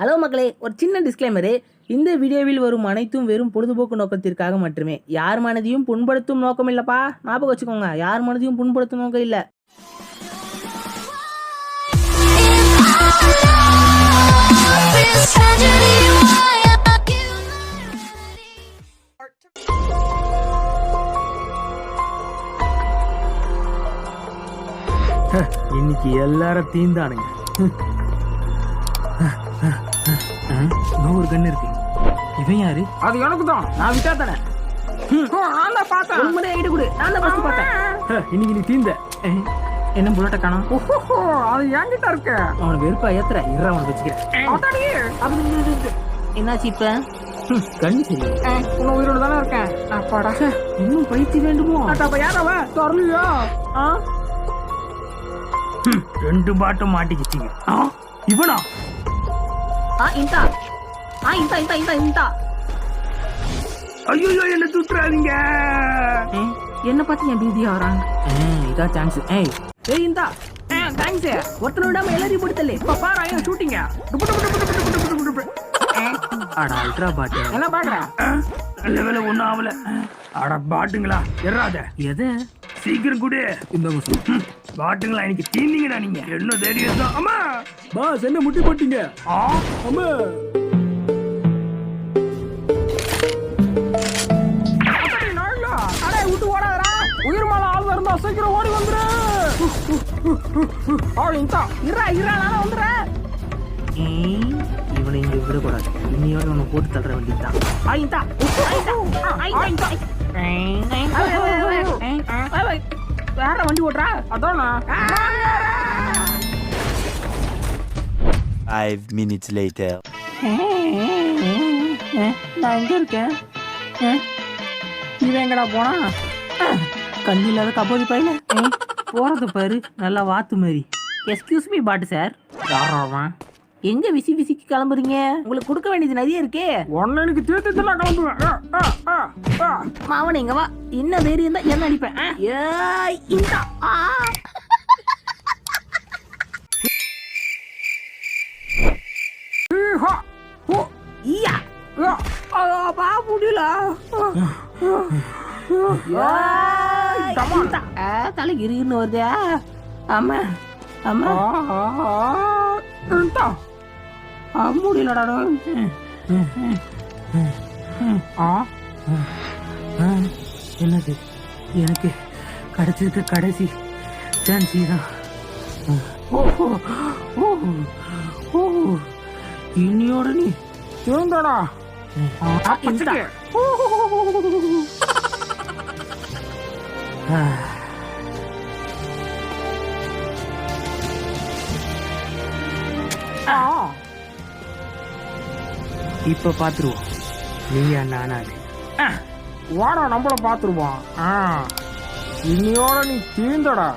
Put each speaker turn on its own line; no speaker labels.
Hello மக்களே, ஒரு சின்ன டிஸ்க்ளைமரு. இந்த வீடியோவில் வரும் அனைத்தும் வெறும் பொழுதுபோக்கு நோக்கத்திற்காக மட்டுமே. யார் மனதையும் புண்படுத்தும் நோக்கம் இல்லப்பா, ஞாபகம் வச்சுக்கோங்க. யார் மனதையும் புண்படுத்தும் நோக்கம் இல்லை. இன்னைக்கு எல்லாரும் தீந்தானுங்க. ஒரு கண்ணு இருக்கு. இவன் யாரு? அது எனக்கு தான். நான் விட்டா தானே. நான் தான் பார்த்தேன். ஒரு முறை ஐடி கொடு. நான் தான் ஃபர்ஸ்ட் பார்த்தேன். இன்னைக்கு நீ தீந்த. என்ன புல்லட்ட காணோம்? அது என்கிட்ட இருக்கு. அவனுக்கு வெறுப்பா ஏத்துற. இற அவனுக்கு வச்சுக்கிறேன். என்னாச்சு இப்ப? கண்ணு சரி. இன்னும் உயிரோடு தானே இருக்கேன். அப்பாடா, இன்னும் பயிற்சி வேண்டுமோ? அப்ப யாரவ தெரியலையா? ரெண்டு பாட்டும் மாட்டிக்கிட்டீங்க. இவனா? இந்தா. ஐயோ, என்ன சுத்துறாதீங்க. என்ன பார்த்து என் பீதியா வரான். இதான் சான்ஸ். ஏய் இந்தா. தேங்க்ஸ். ஒருத்தனை விடாம எல்லாரையும் போடுத்தலே. இப்ப பாரு ஷூட்டிங்க. அட அல்ட்ரா பாட்டு. என்ன பாக்குற? நல்ல வேலை ஒண்ணும் ஆகல. அட பாட்டுங்களா எறாத. எது? சீக்கிரம் கூட இந்த பாட்டுங்களா இன்னைக்கு தீந்தீங்கடா நீங்க. என்ன தைரியம் தான். அம்மா பாஸ் என்ன முட்டி போட்டீங்க? அம்மா விட்டு ஓடாதரா. உயிர் மேல ஆள் இருந்தா சீக்கிரம் ஓடி வந்துரு. இவனை இங்க விடக்கூடாது. இன்னையோட உன்னை போட்டு தள்ளுற வேண்டியதுதான். வேற வண்டி ஓட்டுறா. அதான்
5 minutes later.
நான் எங்க இருக்கேன்? இவன் எங்கடா போனா? கண்ணு இல்லாத கபோதி பையல. போறது பாரு, நல்லா வாத்து மாதிரி. எக்ஸ்கியூஸ் மீ பாட்டு சார். யாராவன்? எங்க விசிக்கு கிளம்புறீங்க? உங்களுக்கு கொடுக்க வேண்டியது நிறைய இருக்கே. ஒன்னு எனக்கு தீர்த்து நான் கிளம்புவேன். மாவன எங்க வா. என்ன தைரியம் தான் என்ன அடிப்பேன். முடியல. தலை இருன்னு வருதா? ஆமா ஆமா முடியலடா. என்னது? எனக்கு கிடைச்சிருக்க கடைசி சான்ஸ் தான். இன்னியோட நீ தூங்கடா. இப்ப பாத்துருவோம் நீயா நானாது. வாடா நம்மள பாத்துருவோம். இன்னியோட நீ தீந்தடா.